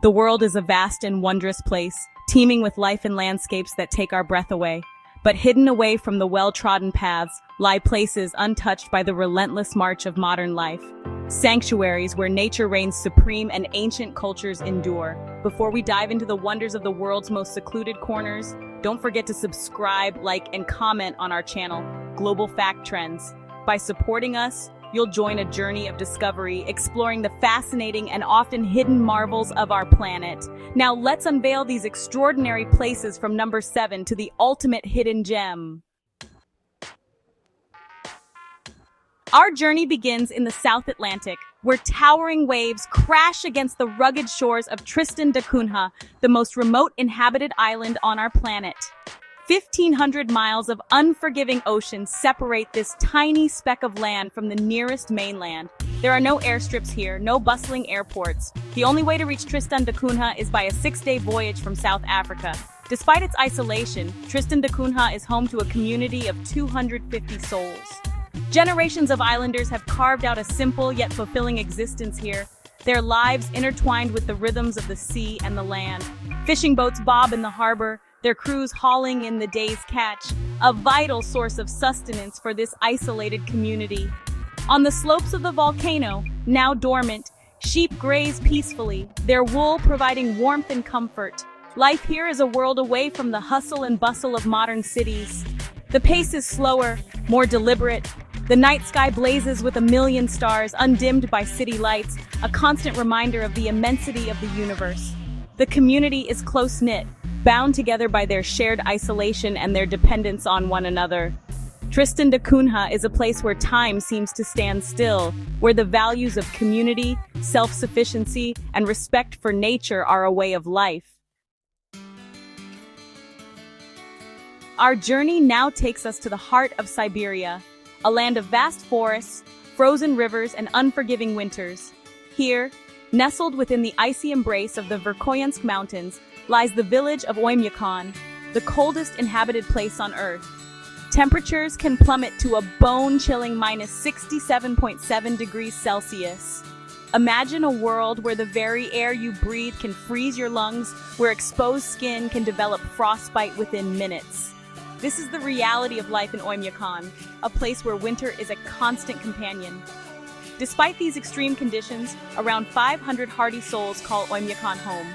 The world is a vast and wondrous place, teeming with life and landscapes that take our breath away. But hidden away from the well-trodden paths lie places untouched by the relentless march of modern life. Sanctuaries where nature reigns supreme and ancient cultures endure. Before we dive into the wonders of the world's most secluded corners, don't forget to subscribe, like, and comment on our channel, Global Fact Trends. By supporting us, you'll join a journey of discovery, exploring the fascinating and often hidden marvels of our planet. Now let's unveil these extraordinary places from number 7 to the ultimate hidden gem. Our journey begins in the South Atlantic, where towering waves crash against the rugged shores of Tristan da Cunha, the most remote inhabited island on our planet. 1,500 miles of unforgiving ocean separate this tiny speck of land from the nearest mainland. There are no airstrips here, no bustling airports. The only way to reach Tristan da Cunha is by a 6-day voyage from South Africa. Despite its isolation, Tristan da Cunha is home to a community of 250 souls. Generations of islanders have carved out a simple yet fulfilling existence here, their lives intertwined with the rhythms of the sea and the land. Fishing boats bob in the harbor, their crews hauling in the day's catch, a vital source of sustenance for this isolated community. On the slopes of the volcano, now dormant, sheep graze peacefully, their wool providing warmth and comfort. Life here is a world away from the hustle and bustle of modern cities. The pace is slower, more deliberate. The night sky blazes with a million stars, undimmed by city lights, a constant reminder of the immensity of the universe. The community is close-knit, bound together by their shared isolation and their dependence on one another. Tristan da Cunha is a place where time seems to stand still, where the values of community, self-sufficiency, and respect for nature are a way of life. Our journey now takes us to the heart of Siberia, a land of vast forests, frozen rivers, and unforgiving winters. Here, nestled within the icy embrace of the Verkhoyansk Mountains, lies the village of Oymyakon, the coldest inhabited place on Earth. Temperatures can plummet to a bone-chilling minus 67.7 degrees Celsius. Imagine a world where the very air you breathe can freeze your lungs, where exposed skin can develop frostbite within minutes. This is the reality of life in Oymyakon, a place where winter is a constant companion. Despite these extreme conditions, around 500 hardy souls call Oymyakon home.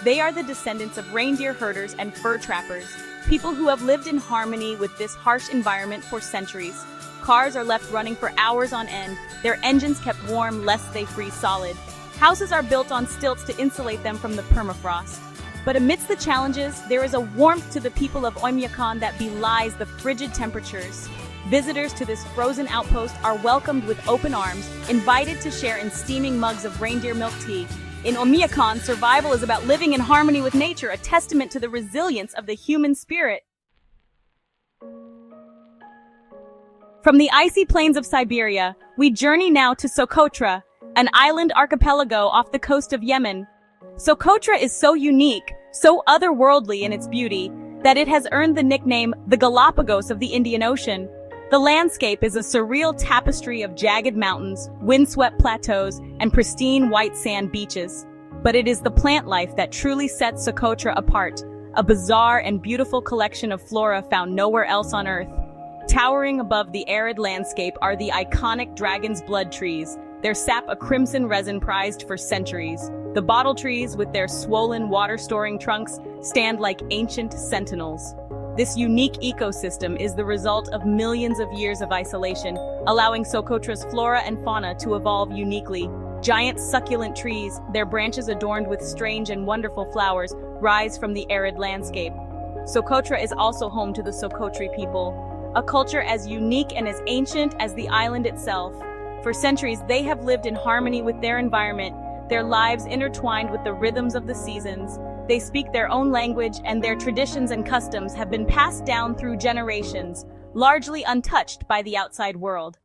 They are the descendants of reindeer herders and fur trappers, people who have lived in harmony with this harsh environment for centuries. Cars are left running for hours on end, their engines kept warm lest they freeze solid. Houses are built on stilts to insulate them from the permafrost. But amidst the challenges, there is a warmth to the people of Oymyakon that belies the frigid temperatures. Visitors to this frozen outpost are welcomed with open arms, invited to share in steaming mugs of reindeer milk tea. In Oymyakon, survival is about living in harmony with nature, a testament to the resilience of the human spirit. From the icy plains of Siberia, we journey now to Socotra, an island archipelago off the coast of Yemen. Socotra is so unique, so otherworldly in its beauty, that it has earned the nickname the Galapagos of the Indian Ocean. The landscape is a surreal tapestry of jagged mountains, windswept plateaus, and pristine white sand beaches. But it is the plant life that truly sets Socotra apart, a bizarre and beautiful collection of flora found nowhere else on Earth. Towering above the arid landscape are the iconic dragon's blood trees, their sap a crimson resin prized for centuries. The bottle trees, with their swollen water-storing trunks, stand like ancient sentinels. This unique ecosystem is the result of millions of years of isolation, allowing Socotra's flora and fauna to evolve uniquely. Giant succulent trees, their branches adorned with strange and wonderful flowers, rise from the arid landscape. Socotra is also home to the Socotri people, a culture as unique and as ancient as the island itself. For centuries, they have lived in harmony with their environment, their lives intertwined with the rhythms of the seasons. They speak their own language, and their traditions and customs have been passed down through generations, largely untouched by the outside world.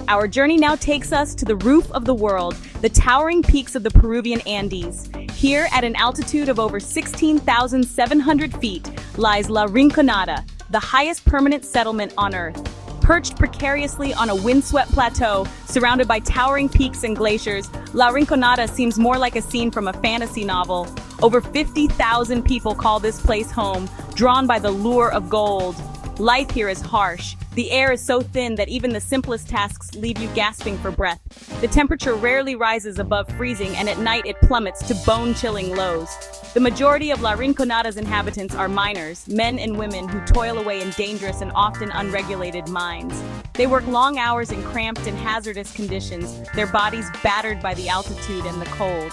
Our journey now takes us to the roof of the world, the towering peaks of the Peruvian Andes. Here, at an altitude of over 16,700 feet, lies La Rinconada, the highest permanent settlement on Earth. Perched precariously on a windswept plateau, surrounded by towering peaks and glaciers, La Rinconada seems more like a scene from a fantasy novel. Over 50,000 people call this place home, drawn by the lure of gold. Life here is harsh. The air is so thin that even the simplest tasks leave you gasping for breath. The temperature rarely rises above freezing, and at night it plummets to bone-chilling lows. The majority of La Rinconada's inhabitants are miners, men and women who toil away in dangerous and often unregulated mines. They work long hours in cramped and hazardous conditions, their bodies battered by the altitude and the cold.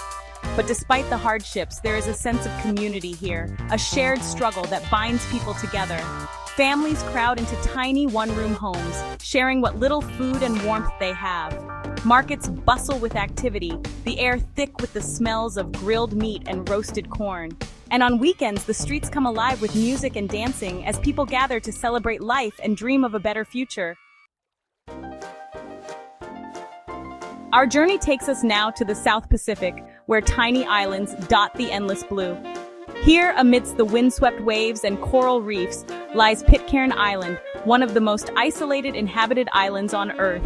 But despite the hardships, there is a sense of community here, a shared struggle that binds people together. Families crowd into tiny one-room homes, sharing what little food and warmth they have. Markets bustle with activity, the air thick with the smells of grilled meat and roasted corn. And on weekends, the streets come alive with music and dancing as people gather to celebrate life and dream of a better future. Our journey takes us now to the South Pacific, where tiny islands dot the endless blue. Here, amidst the windswept waves and coral reefs, lies Pitcairn Island, one of the most isolated inhabited islands on Earth.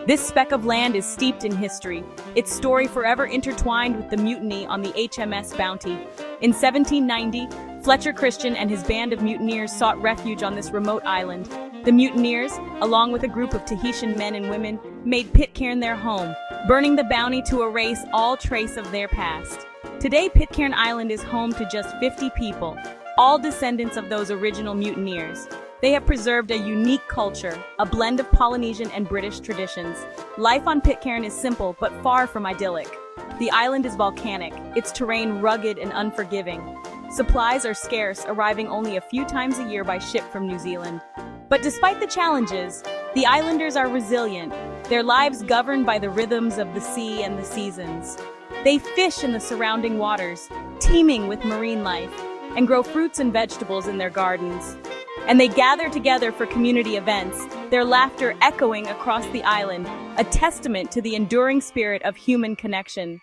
This speck of land is steeped in history, its story forever intertwined with the mutiny on the HMS Bounty. In 1790, Fletcher Christian and his band of mutineers sought refuge on this remote island. The mutineers, along with a group of Tahitian men and women, made Pitcairn their home, burning the Bounty to erase all trace of their past. Today, Pitcairn Island is home to just 50 people, all descendants of those original mutineers. They have preserved a unique culture, a blend of Polynesian and British traditions. Life on Pitcairn is simple but far from idyllic. The island is volcanic, its terrain rugged and unforgiving. Supplies are scarce, arriving only a few times a year by ship from New Zealand. But despite the challenges, the islanders are resilient, their lives governed by the rhythms of the sea and the seasons. They fish in the surrounding waters, teeming with marine life, and grow fruits and vegetables in their gardens. And they gather together for community events, their laughter echoing across the island, a testament to the enduring spirit of human connection.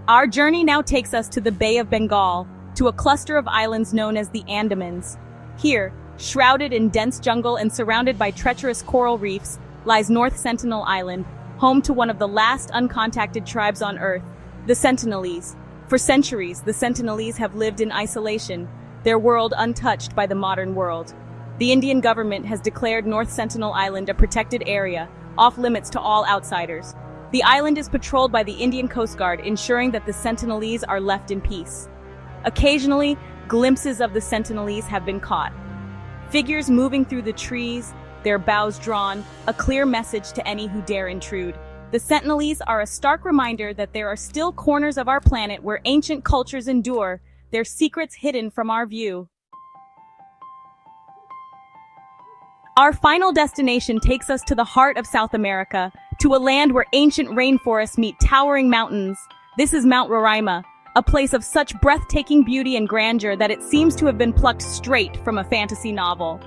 Our journey now takes us to the Bay of Bengal, to a cluster of islands known as the Andamans. Here, shrouded in dense jungle and surrounded by treacherous coral reefs, lies North Sentinel Island, home to one of the last uncontacted tribes on Earth, the Sentinelese. For centuries, the Sentinelese have lived in isolation, their world untouched by the modern world. The Indian government has declared North Sentinel Island a protected area, off limits to all outsiders. The island is patrolled by the Indian Coast Guard, ensuring that the Sentinelese are left in peace. Occasionally, glimpses of the Sentinelese have been caught. Figures moving through the trees, their bows drawn, a clear message to any who dare intrude. The Sentinelese are a stark reminder that there are still corners of our planet where ancient cultures endure, their secrets hidden from our view. Our final destination takes us to the heart of South America, to a land where ancient rainforests meet towering mountains. This is Mount Roraima, a place of such breathtaking beauty and grandeur that it seems to have been plucked straight from a fantasy novel.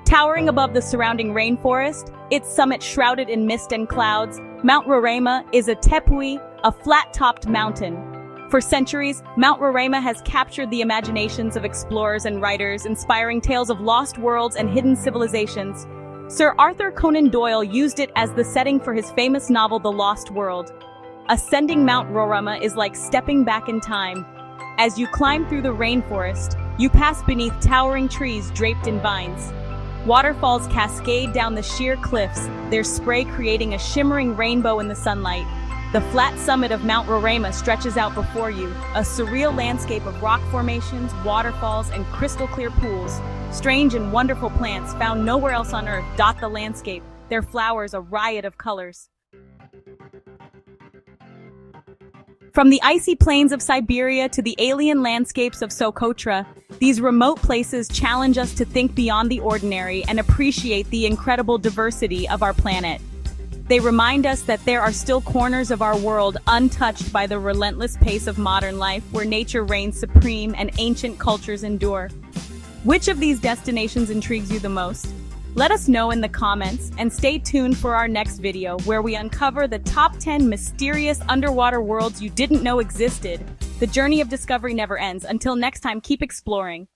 Towering above the surrounding rainforest, its summit shrouded in mist and clouds, Mount Roraima is a tepui, a flat-topped mountain. For centuries, Mount Roraima has captured the imaginations of explorers and writers, inspiring tales of lost worlds and hidden civilizations. Sir Arthur Conan Doyle used it as the setting for his famous novel The Lost World. Ascending Mount Roraima is like stepping back in time. As you climb through the rainforest, you pass beneath towering trees draped in vines. Waterfalls cascade down the sheer cliffs, their spray creating a shimmering rainbow in the sunlight. The flat summit of Mount Roraima stretches out before you, a surreal landscape of rock formations, waterfalls, and crystal-clear pools. Strange and wonderful plants found nowhere else on Earth dot the landscape, their flowers a riot of colors. From the icy plains of Siberia to the alien landscapes of Socotra, these remote places challenge us to think beyond the ordinary and appreciate the incredible diversity of our planet. They remind us that there are still corners of our world untouched by the relentless pace of modern life, where nature reigns supreme and ancient cultures endure. Which of these destinations intrigues you the most? Let us know in the comments, and stay tuned for our next video where we uncover the top 10 mysterious underwater worlds you didn't know existed. The journey of discovery never ends. Until next time, keep exploring.